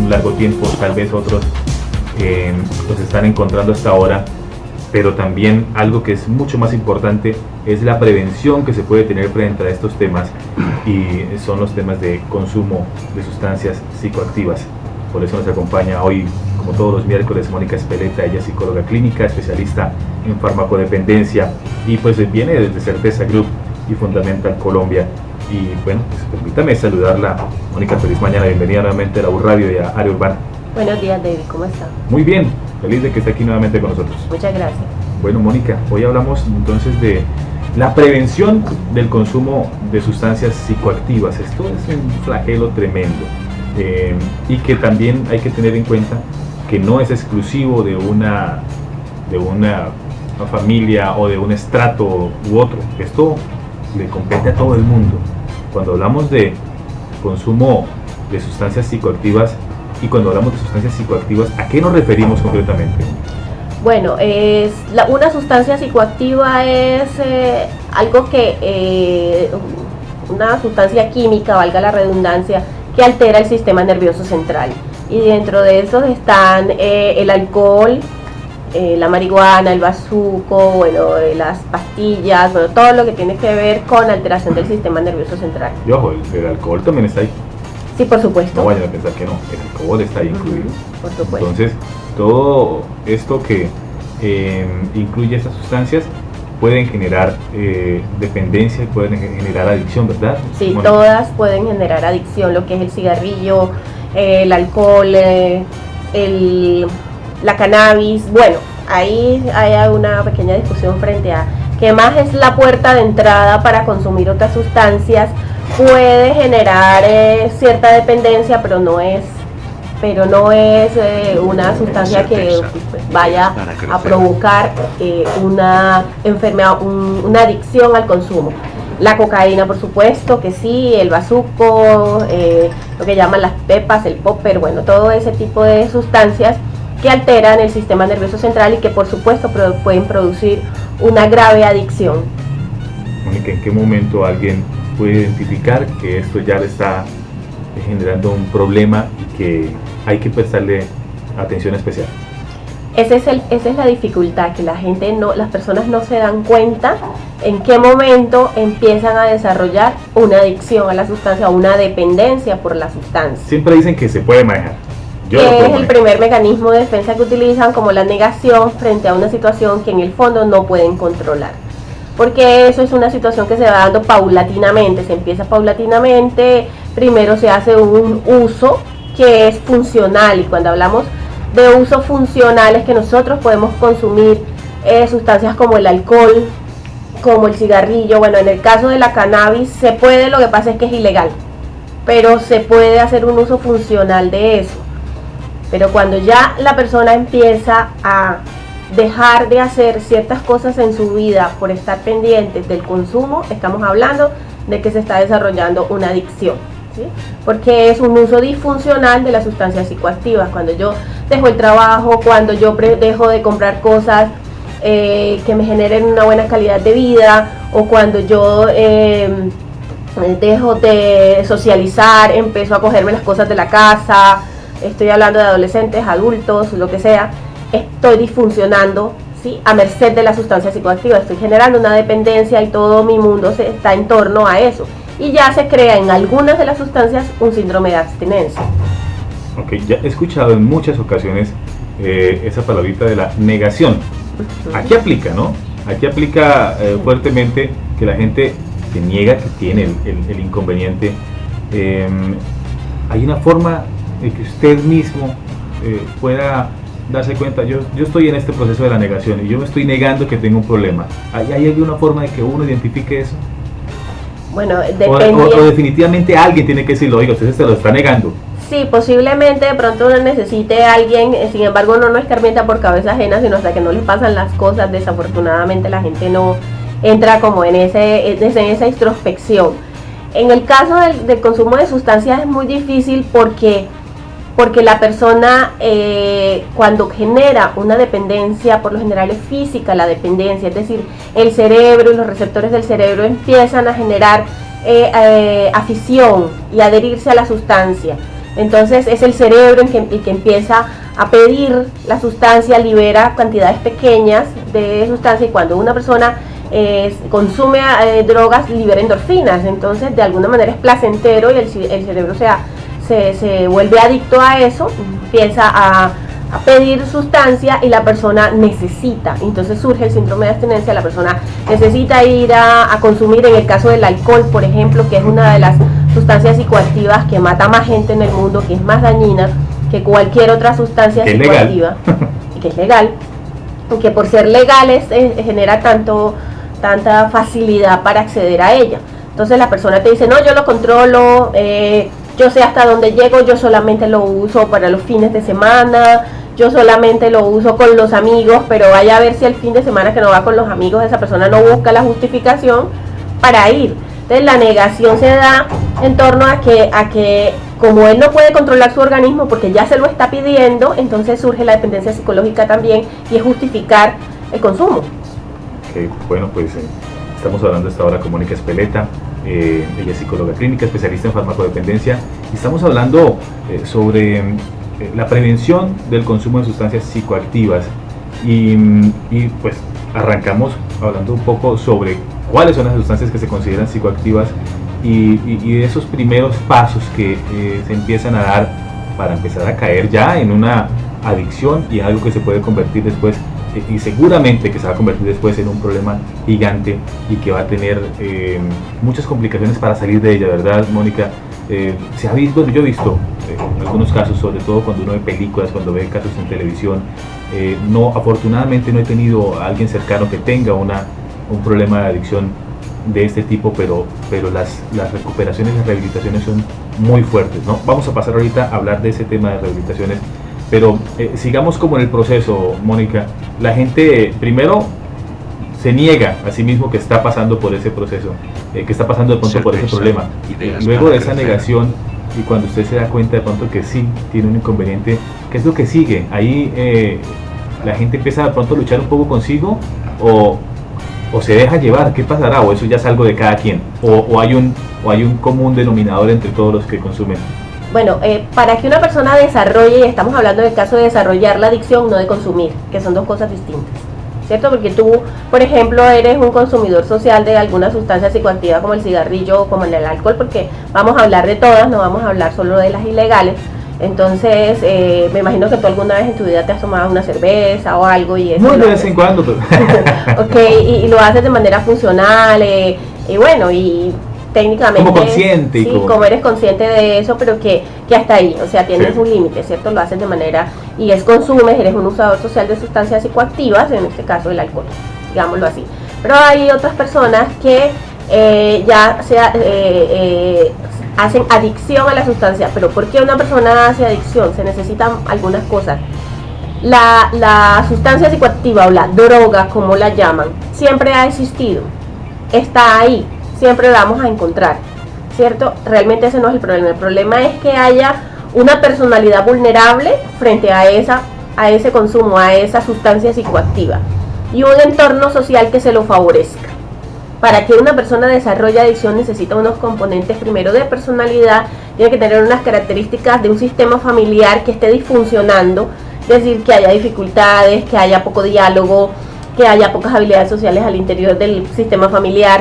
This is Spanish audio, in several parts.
un largo tiempo, tal vez otros los están encontrando hasta ahora, pero también algo que es mucho más importante es la prevención que se puede tener frente a estos temas, y son los temas de consumo de sustancias psicoactivas. Por eso nos acompaña hoy, como todos los miércoles, Mónica Espeleta. Ella es psicóloga clínica, especialista en farmacodependencia, y pues viene desde Certeza Group y Fundamental Colombia. Y bueno, pues permítame saludarla. Mónica, feliz mañana, bienvenida nuevamente a la U Radio y a Área Urbana. Buenos días, David, ¿cómo está? Muy bien, feliz de que esté aquí nuevamente con nosotros. Muchas gracias. Bueno, Mónica, hoy hablamos entonces de la prevención del consumo de sustancias psicoactivas. Esto es un flagelo tremendo, y que también hay que tener en cuenta que no es exclusivo de una familia o de un estrato u otro. Esto le compete a todo el mundo. Cuando hablamos de consumo de sustancias psicoactivas y cuando hablamos de sustancias psicoactivas, ¿a qué nos referimos concretamente? Bueno, una sustancia psicoactiva es algo que, una sustancia química, valga la redundancia, que altera el sistema nervioso central. Y dentro de esos están el alcohol, la marihuana, el bazuco, bueno, las pastillas, bueno, todo lo que tiene que ver con alteración del sistema nervioso central. Y ojo, el alcohol también está ahí. Sí, por supuesto. No vayan a pensar que no, el alcohol está ahí incluido. Por supuesto. Entonces, todo esto que incluye estas sustancias pueden generar dependencia y pueden generar adicción, ¿verdad? Sí, Mónica. Todas pueden generar adicción, lo que es el cigarrillo, el alcohol, la cannabis. Bueno, ahí hay una pequeña discusión frente a que más es la puerta de entrada para consumir otras sustancias. Puede generar cierta dependencia, pero no es una sustancia que vaya a provocar una enfermedad, una adicción al consumo. La cocaína, por supuesto que sí, el bazuco, lo que llaman las pepas, el popper, bueno, todo ese tipo de sustancias que alteran el sistema nervioso central y que por supuesto pueden producir una grave adicción. Mónica, ¿en qué momento alguien puede identificar que esto ya le está generando un problema y que hay que prestarle atención especial? Esa es la dificultad, que las personas no se dan cuenta en qué momento empiezan a desarrollar una adicción a la sustancia o una dependencia por la sustancia. Siempre dicen que se puede manejar. Es el primer mecanismo de defensa que utilizan, como la negación frente a una situación que en el fondo no pueden controlar. Porque eso es una situación que se va dando paulatinamente, se empieza paulatinamente, primero se hace un uso que es funcional, y cuando hablamos de uso funcional es que nosotros podemos consumir sustancias como el alcohol, como el cigarrillo. Bueno, en el caso de la cannabis se puede, lo que pasa es que es ilegal, pero se puede hacer un uso funcional de eso. Pero cuando ya la persona empieza a dejar de hacer ciertas cosas en su vida por estar pendientes del consumo, estamos hablando de que se está desarrollando una adicción, ¿sí? Porque es un uso disfuncional de las sustancias psicoactivas. Cuando yo dejo el trabajo, cuando yo dejo de comprar cosas que me generen una buena calidad de vida, o cuando yo dejo de socializar, empiezo a cogerme las cosas de la casa. Estoy hablando de adolescentes, adultos, lo que sea. Estoy disfuncionando, ¿sí?, a merced de la sustancia psicoactiva. Estoy generando una dependencia y todo mi mundo está en torno a eso. Y ya se crea en algunas de las sustancias un síndrome de abstinencia. Ok, ya he escuchado en muchas ocasiones esa palabrita de la negación. Aquí aplica, ¿no? Aquí aplica fuertemente que la gente se niega que tiene el inconveniente. Hay una forma de que usted mismo pueda darse cuenta. Yo estoy en este proceso de la negación y yo me estoy negando que tengo un problema. ¿Hay alguna forma de que uno identifique eso? Bueno, o definitivamente alguien tiene que decirlo, oiga, usted se lo está negando. Sí, posiblemente de pronto uno necesite a alguien, sin embargo uno no escarmienta por cabeza ajena, sino hasta que no le pasan las cosas. Desafortunadamente la gente no entra como en esa introspección. En el caso del consumo de sustancias es muy difícil porque la persona cuando genera una dependencia, por lo general es física la dependencia, es decir, el cerebro y los receptores del cerebro empiezan a generar afición y adherirse a la sustancia. Entonces es el cerebro el que empieza a pedir la sustancia, libera cantidades pequeñas de sustancia, y cuando una persona consume drogas libera endorfinas, entonces de alguna manera es placentero y el cerebro se vuelve adicto a eso, empieza a pedir sustancia y la persona necesita, entonces surge el síndrome de abstinencia, la persona necesita ir a consumir. En el caso del alcohol, por ejemplo, que es una de las sustancias psicoactivas que mata más gente en el mundo, que es más dañina que cualquier otra sustancia psicoactiva, y que es legal, y que por ser legales genera tanta facilidad para acceder a ella. Entonces la persona te dice, no, yo lo controlo, yo sé hasta dónde llego, yo solamente lo uso para los fines de semana, yo solamente lo uso con los amigos, pero vaya a ver si el fin de semana que no va con los amigos, esa persona no busca la justificación para ir. Entonces la negación se da en torno a que como él no puede controlar su organismo porque ya se lo está pidiendo, entonces surge la dependencia psicológica también, y es justificar el consumo. Okay, bueno, pues estamos hablando esta hora con Mónica Espeleta, ella es psicóloga clínica, especialista en farmacodependencia, y estamos hablando sobre la prevención del consumo de sustancias psicoactivas, y pues arrancamos hablando un poco sobre cuáles son las sustancias que se consideran psicoactivas y de esos primeros pasos que se empiezan a dar para empezar a caer ya en una adicción y algo que se puede convertir después, y seguramente que se va a convertir después en un problema gigante y que va a tener muchas complicaciones para salir de ella, ¿verdad, Mónica? Se ha visto, yo he visto en algunos casos, sobre todo cuando uno ve películas, cuando ve casos en televisión, afortunadamente no he tenido a alguien cercano que tenga un problema de adicción de este tipo, pero las recuperaciones y las rehabilitaciones son muy fuertes, ¿no? Vamos a pasar ahorita a hablar de ese tema de rehabilitaciones, pero sigamos como en el proceso, Mónica. La gente primero se niega a sí mismo que está pasando por ese proceso, que está pasando de pronto por ese problema. Luego de esa negación, y cuando usted se da cuenta de pronto que sí tiene un inconveniente, ¿qué es lo que sigue? Ahí la gente empieza de pronto a luchar un poco consigo, o se deja llevar. ¿Qué pasará? ¿O eso ya es algo de cada quien? ¿O hay un común denominador entre todos los que consumen? Bueno, para que una persona desarrolle, y estamos hablando del caso de desarrollar la adicción, no de consumir, que son dos cosas distintas, ¿cierto? Porque tú, por ejemplo, eres un consumidor social de alguna sustancia psicoactiva como el cigarrillo o como el alcohol, porque vamos a hablar de todas, no vamos a hablar solo de las ilegales. Entonces, me imagino que tú alguna vez en tu vida te has tomado una cerveza o algo y eso. Muy de vez en cuando. Ok, y lo haces de manera funcional, y bueno, y técnicamente como consciente, sí, como eres consciente de eso, pero que hasta ahí, o sea, tienes un límite, ¿cierto? Lo haces de manera, y consumes, eres un usador social de sustancias psicoactivas, en este caso el alcohol, digámoslo así. Pero hay otras personas que hacen adicción a la sustancia. Pero ¿por qué una persona hace adicción? Se necesitan algunas cosas. La sustancia psicoactiva o la droga, como la llaman, siempre ha existido, está ahí, siempre la vamos a encontrar, ¿cierto? Realmente ese no es el problema es que haya una personalidad vulnerable frente a ese consumo, a esa sustancia psicoactiva, y un entorno social que se lo favorezca. Para que una persona desarrolle adicción necesita unos componentes primero de personalidad, tiene que tener unas características de un sistema familiar que esté disfuncionando, es decir, que haya dificultades, que haya poco diálogo, que haya pocas habilidades sociales al interior del sistema familiar,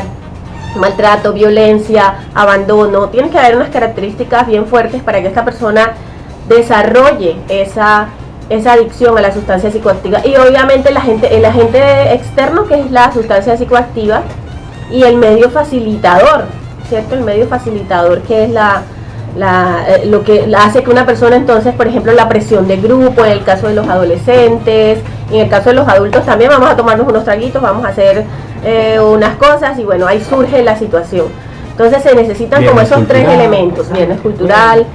maltrato, violencia, abandono. Tiene que haber unas características bien fuertes para que esta persona desarrolle esa adicción a la sustancia psicoactiva. Y obviamente el agente externo, que es la sustancia psicoactiva, y el medio facilitador, ¿cierto? El medio facilitador, que es lo que hace que una persona, entonces, por ejemplo, la presión de grupo, en el caso de los adolescentes, en el caso de los adultos también, vamos a tomarnos unos traguitos, vamos a hacer unas cosas, y bueno, ahí surge la situación. Entonces se necesitan viernes como esos cultural. 3 elementos, viernes cultural,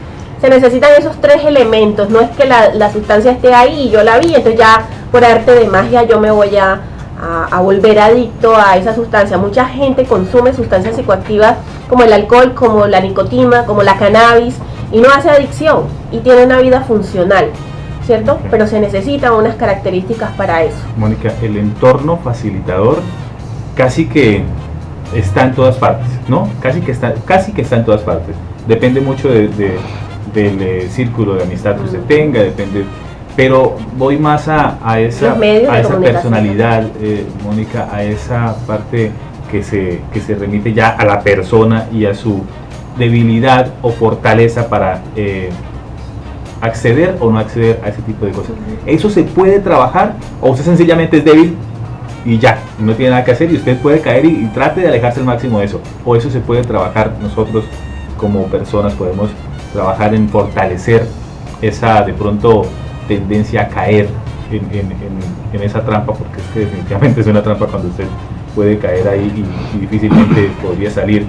se necesitan esos 3 elementos, no es que la sustancia esté ahí y yo la vi, entonces ya por arte de magia yo me voy a volver adicto a esa sustancia. Mucha gente consume sustancias psicoactivas como el alcohol, como la nicotina, como la cannabis, y no hace adicción y tiene una vida funcional, ¿cierto? Okay. Pero se necesitan unas características para eso. Mónica, el entorno facilitador casi que está en todas partes, ¿no? Casi que está en todas partes. Depende mucho de del círculo de amistad que usted tenga, depende. Pero voy más a esa personalidad, Mónica, a esa parte que se remite ya a la persona y a su debilidad o fortaleza para acceder o no acceder a ese tipo de cosas. ¿Eso se puede trabajar o usted sencillamente es débil y ya, no tiene nada que hacer y usted puede caer y trate de alejarse al máximo de eso? ¿O eso se puede trabajar? Nosotros como personas podemos trabajar en fortalecer esa de pronto tendencia a caer en esa trampa, porque es que definitivamente es una trampa cuando usted puede caer ahí y difícilmente podría salir.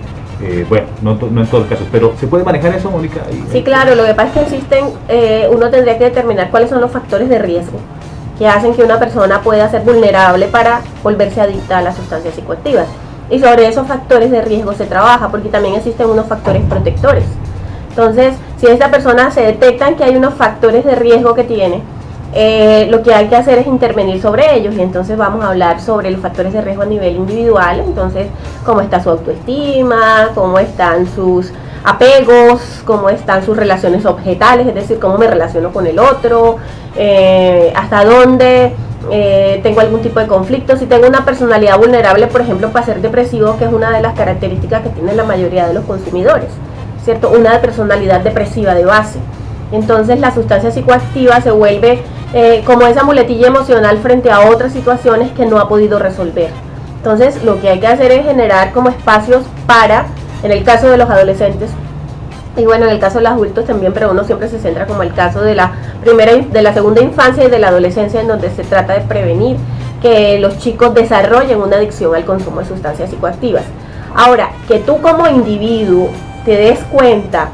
Bueno, no en todos los casos, pero ¿se puede manejar eso, Mónica? Sí, claro, lo que pasa es que existen, uno tendría que determinar cuáles son los factores de riesgo que hacen que una persona pueda ser vulnerable para volverse adicta a las sustancias psicoactivas. Y sobre esos factores de riesgo se trabaja, porque también existen unos factores protectores. Entonces, si esta persona se detectan que hay unos factores de riesgo que tiene, lo que hay que hacer es intervenir sobre ellos, y entonces vamos a hablar sobre los factores de riesgo a nivel individual. Entonces, cómo está su autoestima, cómo están sus apegos, cómo están sus relaciones objetales, es decir, cómo me relaciono con el otro, hasta dónde tengo algún tipo de conflicto, si tengo una personalidad vulnerable, por ejemplo, para ser depresivo, que es una de las características que tienen la mayoría de los consumidores, ¿cierto? Una personalidad depresiva de base. Entonces la sustancia psicoactiva se vuelve como esa muletilla emocional frente a otras situaciones que no ha podido resolver. Entonces lo que hay que hacer es generar como espacios para, en el caso de los adolescentes, y bueno, en el caso de los adultos también, pero uno siempre se centra como el caso de la segunda infancia y de la adolescencia, en donde se trata de prevenir que los chicos desarrollen una adicción al consumo de sustancias psicoactivas. Ahora, que tú como individuo te des cuenta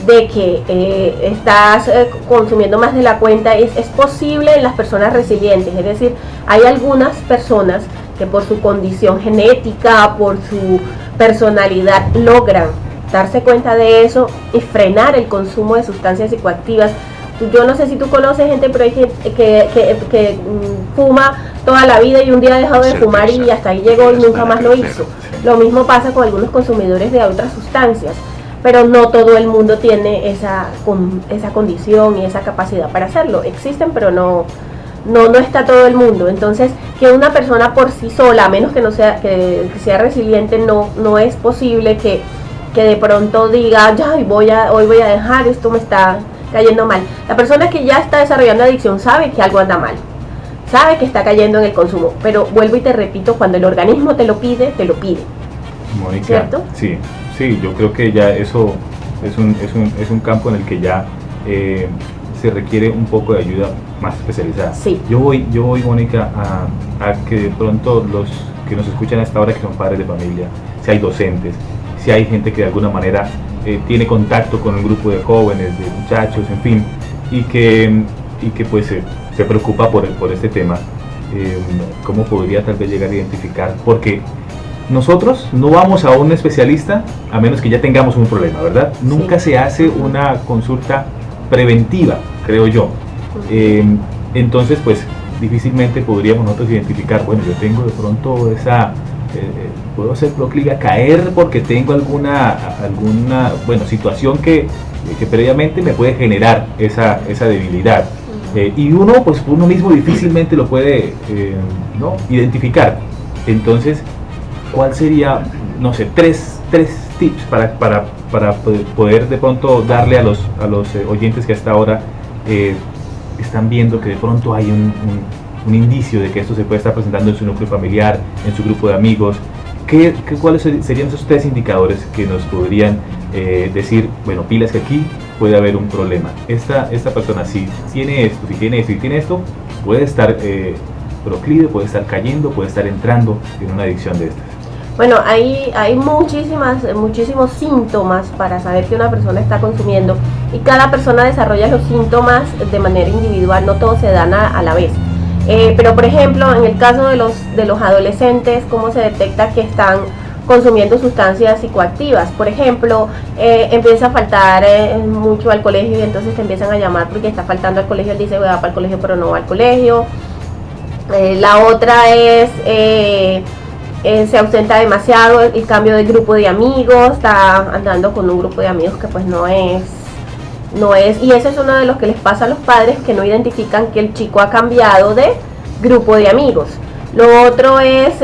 de que estás consumiendo más de la cuenta es posible en las personas resilientes, es decir, hay algunas personas que por su condición genética, por su personalidad, logran darse cuenta de eso y frenar el consumo de sustancias psicoactivas. Yo no sé si tú conoces gente, pero hay gente que fuma toda la vida y un día ha dejado de fumar y hasta ahí llegó y nunca más lo hizo. Lo mismo pasa con algunos consumidores de otras sustancias, pero no todo el mundo tiene esa condición y esa capacidad para hacerlo. Existen, pero no está todo el mundo. Entonces, que una persona por sí sola, a menos que sea resiliente, no es posible que de pronto diga, ya hoy voy a dejar, esto me está cayendo mal. La persona que ya está desarrollando adicción sabe que algo anda mal, sabe que está cayendo en el consumo, pero vuelvo y te repito, cuando el organismo te lo pide, Mónica, ¿cierto? Sí, yo creo que ya eso es un campo en el que ya se requiere un poco de ayuda más especializada. Sí. Yo voy, Mónica, a que de pronto los que nos escuchan a esta hora, que son padres de familia, si hay docentes, si hay gente que de alguna manera tiene contacto con un grupo de jóvenes, de muchachos, en fin, y que pues se preocupa por este tema, ¿cómo podría tal vez llegar a identificar? Porque nosotros no vamos a un especialista a menos que ya tengamos un problema, ¿verdad? Sí. Nunca se hace una consulta preventiva, creo yo. Entonces, pues difícilmente podríamos nosotros identificar, bueno, yo tengo de pronto esa... puedo ser proclive a caer porque tengo alguna situación que previamente me puede generar esa debilidad, y uno mismo difícilmente lo puede identificar. Entonces, ¿cuál sería, no sé, tres tips para poder de pronto darle a los oyentes que hasta ahora están viendo que de pronto hay un indicio de que esto se puede estar presentando en su núcleo familiar, en su grupo de amigos? ¿Cuáles serían esos tres indicadores que nos podrían decir, bueno, pilas, que aquí puede haber un problema? Esta persona, si tiene esto, si tiene esto, puede estar proclive, puede estar cayendo, puede estar entrando en una adicción de estas. Bueno, hay muchísimos síntomas para saber que una persona está consumiendo, y cada persona desarrolla los síntomas de manera individual, no todos se dan a la vez. Pero por ejemplo, en el caso de los adolescentes, ¿cómo se detecta que están consumiendo sustancias psicoactivas? Por ejemplo, empieza a faltar mucho al colegio, y entonces te empiezan a llamar porque está faltando al colegio. Él dice, voy a para el colegio, pero no va al colegio. La otra es se ausenta demasiado, el cambio de grupo de amigos, está andando con un grupo de amigos que pues no es No es, y ese es uno de los que les pasa a los padres, que no identifican que el chico ha cambiado de grupo de amigos. Lo otro es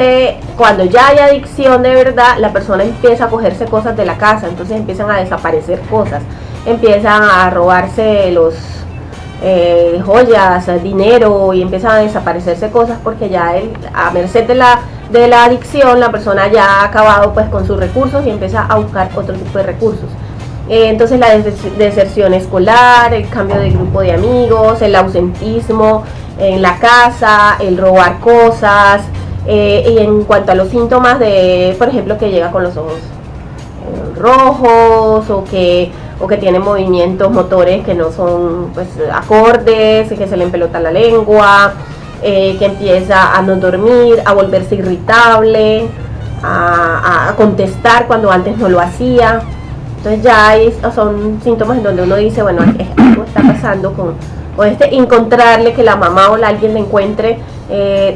cuando ya hay adicción de verdad, la persona empieza a cogerse cosas de la casa, entonces empiezan a desaparecer cosas, empiezan a robarse los joyas, dinero, y empiezan a desaparecerse cosas porque ya a merced de la adicción la persona ya ha acabado pues con sus recursos y empieza a buscar otro tipo de recursos. Entonces la deserción escolar, el cambio de grupo de amigos, el ausentismo en la casa, el robar cosas, y en cuanto a los síntomas de, por ejemplo, que llega con los ojos rojos, o que tiene movimientos motores que no son pues acordes, que se le empelota la lengua, que empieza a no dormir, a volverse irritable, a contestar cuando antes no lo hacía. Entonces ya son síntomas en donde uno dice, bueno, algo está pasando con encontrarle que la mamá o alguien le encuentre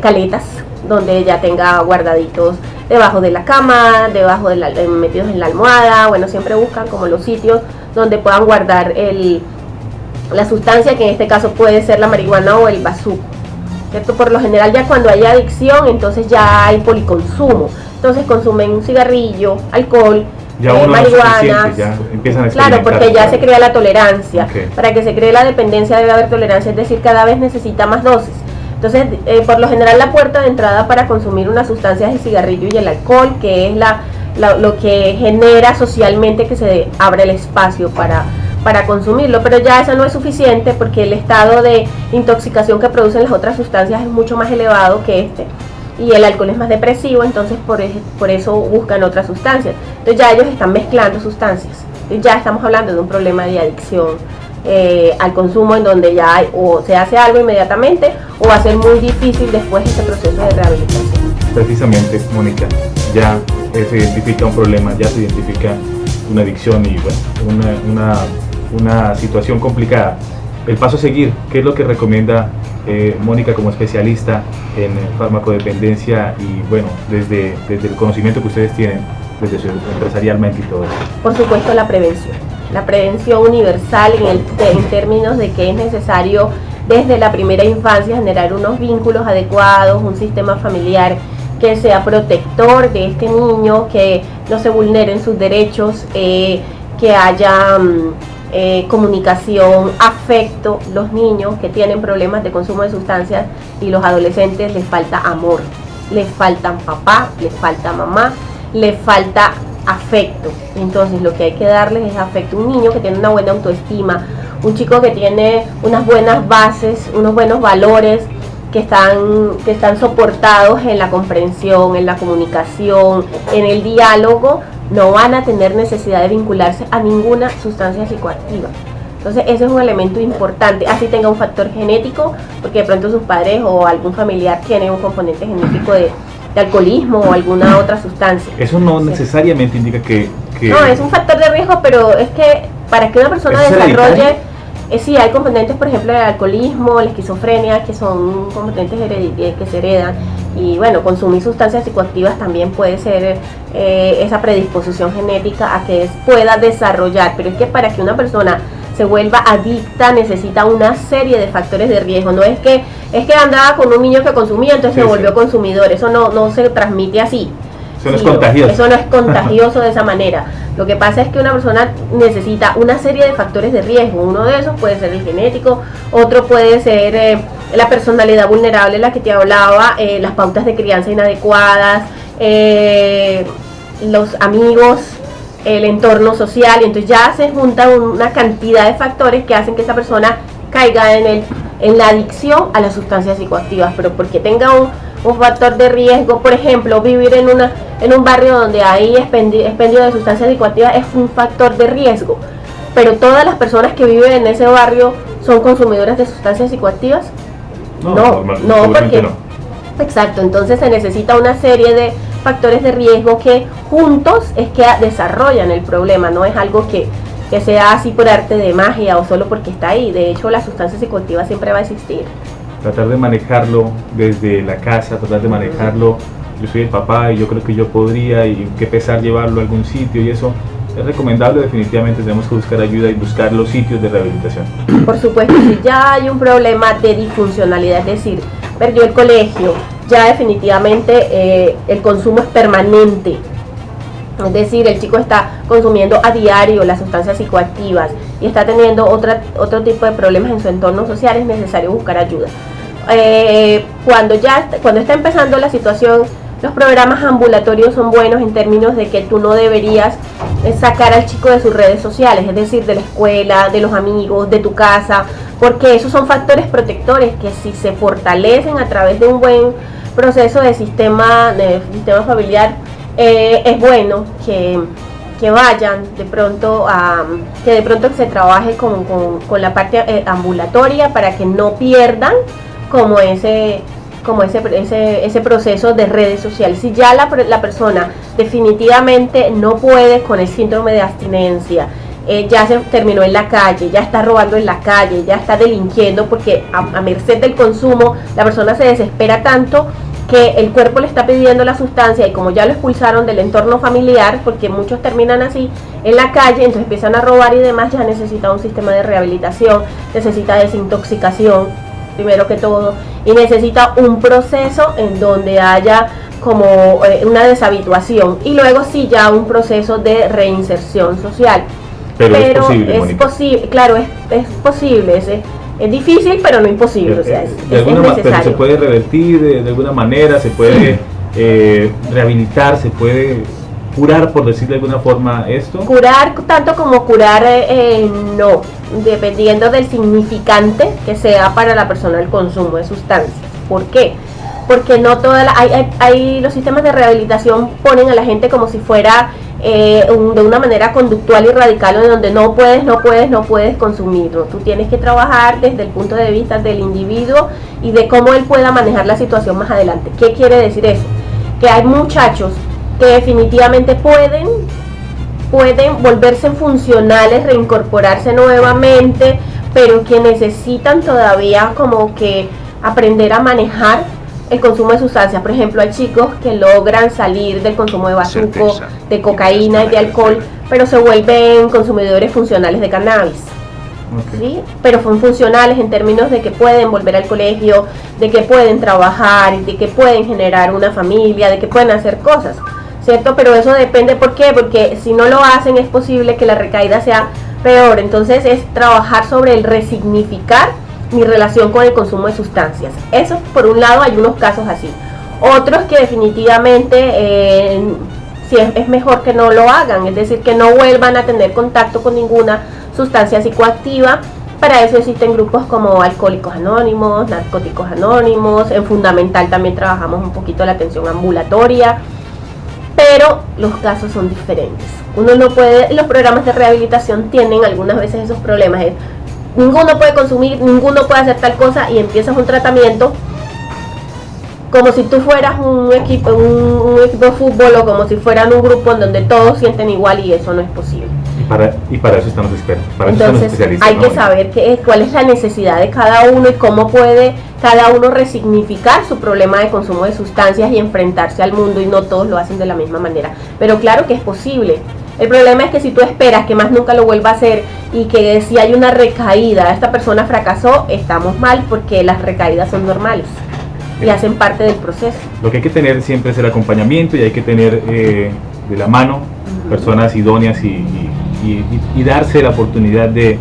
caletas donde ya tenga guardaditos debajo de la cama, metidos en la almohada. Bueno, siempre buscan como los sitios donde puedan guardar la sustancia, que en este caso puede ser la marihuana o el bazuco, ¿cierto? Por lo general ya cuando hay adicción, entonces ya hay policonsumo, entonces consumen cigarrillo, alcohol, marihuana, ya empiezan a claro, porque ya se crea la tolerancia. Okay. Para que se cree la dependencia debe haber tolerancia, es decir, cada vez necesita más dosis. Entonces, por lo general la puerta de entrada para consumir una sustancia es el cigarrillo y el alcohol, que es lo que genera socialmente que se abra el espacio para consumirlo, pero ya eso no es suficiente porque el estado de intoxicación que producen las otras sustancias es mucho más elevado que y el alcohol es más depresivo, entonces por eso buscan otras sustancias. Entonces ya ellos están mezclando sustancias. Entonces ya estamos hablando de un problema de adicción al consumo, en donde ya o se hace algo inmediatamente o va a ser muy difícil después ese proceso de rehabilitación. Precisamente, Mónica, ya se identifica un problema, ya se identifica una adicción y bueno, una situación complicada. El paso a seguir, ¿qué es lo que recomienda Mónica como especialista en farmacodependencia y bueno, desde el conocimiento que ustedes tienen, desde su empresarialmente y todo eso? Por supuesto, la prevención universal en términos de que es necesario desde la primera infancia generar unos vínculos adecuados, un sistema familiar que sea protector de este niño, que no se vulneren sus derechos, que haya comunicación, afecto. Los niños que tienen problemas de consumo de sustancias y los adolescentes les falta amor, les faltan papá, les falta mamá, les falta afecto. Entonces lo que hay que darles es afecto. Un niño que tiene una buena autoestima, un chico que tiene unas buenas bases, unos buenos valores, que están soportados en la comprensión, en la comunicación, en el diálogo, no van a tener necesidad de vincularse a ninguna sustancia psicoactiva. Entonces ese es un elemento importante, así tenga un factor genético, porque de pronto sus padres o algún familiar tiene un componente genético de alcoholismo o alguna otra sustancia. Eso no necesariamente indica que... No, es un factor de riesgo, pero es que para que una persona desarrolle... Sí, hay componentes, por ejemplo, del alcoholismo, la esquizofrenia, que son componentes que se heredan. Y bueno, consumir sustancias psicoactivas también puede ser esa predisposición genética a que pueda desarrollar. Pero es que para que una persona se vuelva adicta necesita una serie de factores de riesgo. No es que andaba con un niño que consumía, entonces se volvió consumidor. Eso no se transmite así. Eso no es contagioso. Eso no es contagioso de esa manera. Lo que pasa es que una persona necesita una serie de factores de riesgo. Uno de esos puede ser el genético, otro puede ser la personalidad vulnerable, la que te hablaba, las pautas de crianza inadecuadas, los amigos, el entorno social. Y entonces ya se junta una cantidad de factores que hacen que esa persona caiga en la adicción a las sustancias psicoactivas. Pero porque tenga un factor de riesgo, por ejemplo, vivir en un barrio donde hay expendio de sustancias psicoactivas es un factor de riesgo, pero todas las personas que viven en ese barrio son consumidoras de sustancias psicoactivas. No, porque no. Exacto, entonces se necesita una serie de factores de riesgo que juntos es que desarrollan el problema, no es algo que sea así por arte de magia o solo porque está ahí. De hecho, la sustancia psicoactiva siempre va a existir. Tratar de manejarlo desde la casa, tratar de manejarlo, yo soy el papá y yo creo que yo podría, y qué pesar llevarlo a algún sitio y eso, es recomendable. Definitivamente tenemos que buscar ayuda y buscar los sitios de rehabilitación. Por supuesto, si ya hay un problema de disfuncionalidad, es decir, perdió el colegio, ya definitivamente el consumo es permanente. Es decir, el chico está consumiendo a diario las sustancias psicoactivas y está teniendo otro tipo de problemas en su entorno social, es necesario buscar ayuda. Cuando está empezando la situación, los programas ambulatorios son buenos en términos de que tú no deberías sacar al chico de sus redes sociales, es decir, de la escuela, de los amigos, de tu casa, porque esos son factores protectores que si se fortalecen a través de un buen proceso de sistema familiar, es bueno que vayan de pronto que de pronto se trabaje con la parte ambulatoria para que no pierdan como ese proceso de redes sociales. Si ya la persona definitivamente no puede con el síndrome de abstinencia, ya se terminó en la calle, ya está robando en la calle, ya está delinquiendo, porque a merced del consumo la persona se desespera tanto que el cuerpo le está pidiendo la sustancia, y como ya lo expulsaron del entorno familiar, porque muchos terminan así en la calle, entonces empiezan a robar y demás, ya necesita un sistema de rehabilitación, necesita desintoxicación primero que todo, y necesita un proceso en donde haya como una deshabituación, y luego sí ya un proceso de reinserción social. Pero es posible, Mónica. Claro, es posible, es difícil, pero no imposible, o sea, es necesario. Pero se puede revertir de alguna manera, se puede rehabilitar, se puede curar, por decirlo de alguna forma, esto. Curar, tanto como curar, no, dependiendo del significante que sea para la persona el consumo de sustancias. ¿Por qué? Porque no los sistemas de rehabilitación ponen a la gente como si fuera de una manera conductual y radical, en donde no puedes consumir, ¿no? Tú tienes que trabajar desde el punto de vista del individuo y de cómo él pueda manejar la situación más adelante. ¿Qué quiere decir eso? Que hay muchachos que definitivamente pueden volverse funcionales, reincorporarse nuevamente, pero que necesitan todavía como que aprender a manejar el consumo de sustancias. Por ejemplo, hay chicos que logran salir del consumo de bazuco, de cocaína y de alcohol, pero se vuelven consumidores funcionales de cannabis. Okay. ¿Sí? Pero son funcionales en términos de que pueden volver al colegio, de que pueden trabajar, de que pueden generar una familia, de que pueden hacer cosas, ¿cierto? Pero eso depende, ¿por qué? Porque si no lo hacen es posible que la recaída sea peor. Entonces es trabajar sobre el resignificar mi relación con el consumo de sustancias. Eso, por un lado, hay unos casos así. Otros que definitivamente sí es mejor que no lo hagan, es decir, que no vuelvan a tener contacto con ninguna sustancia psicoactiva. Para eso existen grupos como Alcohólicos Anónimos, Narcóticos Anónimos. En Fundamental también trabajamos un poquito la atención ambulatoria, pero los casos son diferentes. Uno no puede, los programas de rehabilitación tienen algunas veces esos problemas. Ninguno puede consumir, ninguno puede hacer tal cosa, y empiezas un tratamiento como si tú fueras un equipo de fútbol, o como si fueran un grupo en donde todos sienten igual, y eso no es posible. Y para eso estamos expertos, para Entonces, eso estamos especialistas. Hay que saber cuál es la necesidad de cada uno y cómo puede cada uno resignificar su problema de consumo de sustancias y enfrentarse al mundo, y no todos lo hacen de la misma manera. Pero claro que es posible. El problema es que si tú esperas que más nunca lo vuelva a hacer, y que si hay una recaída, esta persona fracasó, estamos mal, porque las recaídas son normales y hacen parte del proceso. Lo que hay que tener siempre es el acompañamiento, y hay que tener de la mano personas idóneas y darse la oportunidad de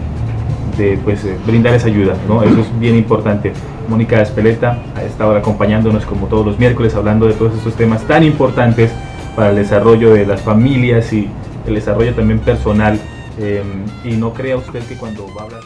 brindar esa ayuda, ¿no? Eso es bien importante. Mónica Ezpeleta ha estado acompañándonos como todos los miércoles, hablando de todos estos temas tan importantes para el desarrollo de las familias y el desarrollo también personal, y no crea usted que cuando va a hablar